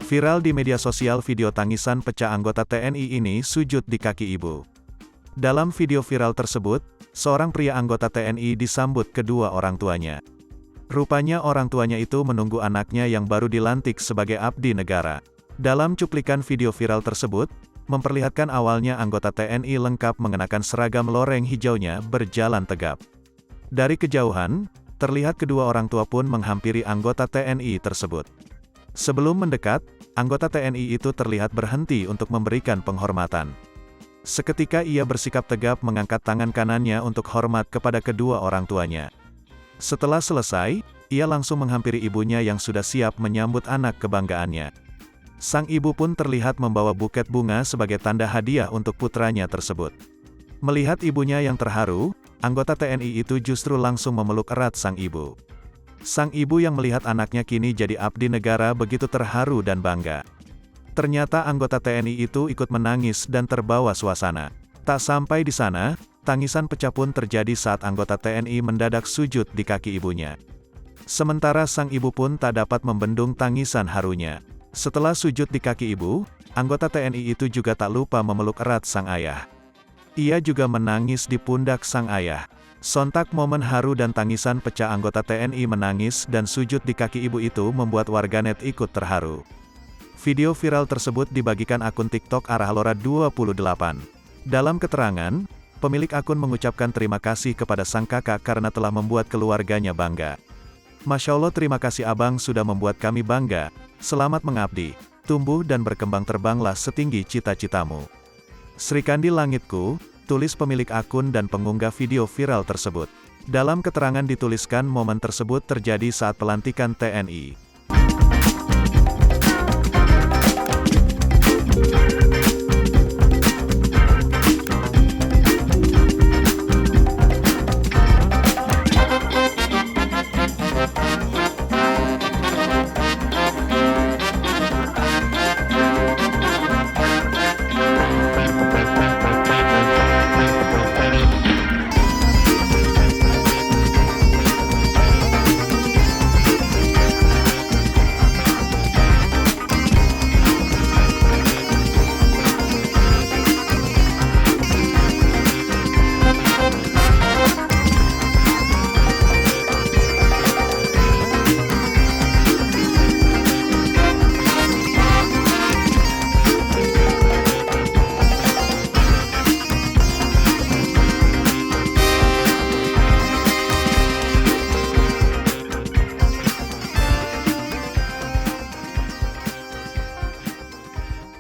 Viral di media sosial video tangisan pecah anggota TNI ini sujud di kaki ibu. Dalam video viral tersebut, seorang pria anggota TNI disambut kedua orang tuanya. Rupanya orang tuanya itu menunggu anaknya yang baru dilantik sebagai abdi negara. Dalam cuplikan video viral tersebut, memperlihatkan awalnya anggota TNI lengkap mengenakan seragam loreng hijaunya berjalan tegap. Dari kejauhan, terlihat kedua orang tua pun menghampiri anggota TNI tersebut. Sebelum mendekat, anggota TNI itu terlihat berhenti untuk memberikan penghormatan. Seketika ia bersikap tegap mengangkat tangan kanannya untuk hormat kepada kedua orang tuanya. Setelah selesai, ia langsung menghampiri ibunya yang sudah siap menyambut anak kebanggaannya. Sang ibu pun terlihat membawa buket bunga sebagai tanda hadiah untuk putranya tersebut. Melihat ibunya yang terharu, anggota TNI itu justru langsung memeluk erat sang ibu. Sang ibu yang melihat anaknya kini jadi abdi negara begitu terharu dan bangga. Ternyata anggota TNI itu ikut menangis dan terbawa suasana. Tak sampai di sana, tangisan pecah pun terjadi saat anggota TNI mendadak sujud di kaki ibunya. Sementara sang ibu pun tak dapat membendung tangisan harunya. Setelah sujud di kaki ibu, anggota TNI itu juga tak lupa memeluk erat sang ayah. Ia juga menangis di pundak sang ayah. Sontak momen haru dan tangisan pecah anggota TNI menangis dan sujud di kaki ibu itu membuat warganet ikut terharu. Video viral tersebut dibagikan akun TikTok @arahlora28. Dalam keterangan, pemilik akun mengucapkan terima kasih kepada sang kakak karena telah membuat keluarganya bangga. Masya Allah, terima kasih abang sudah membuat kami bangga. Selamat mengabdi, tumbuh dan berkembang terbanglah setinggi cita-citamu. Srikandi Langitku, tulis pemilik akun dan pengunggah video viral tersebut. Dalam keterangan dituliskan momen tersebut terjadi saat pelantikan TNI.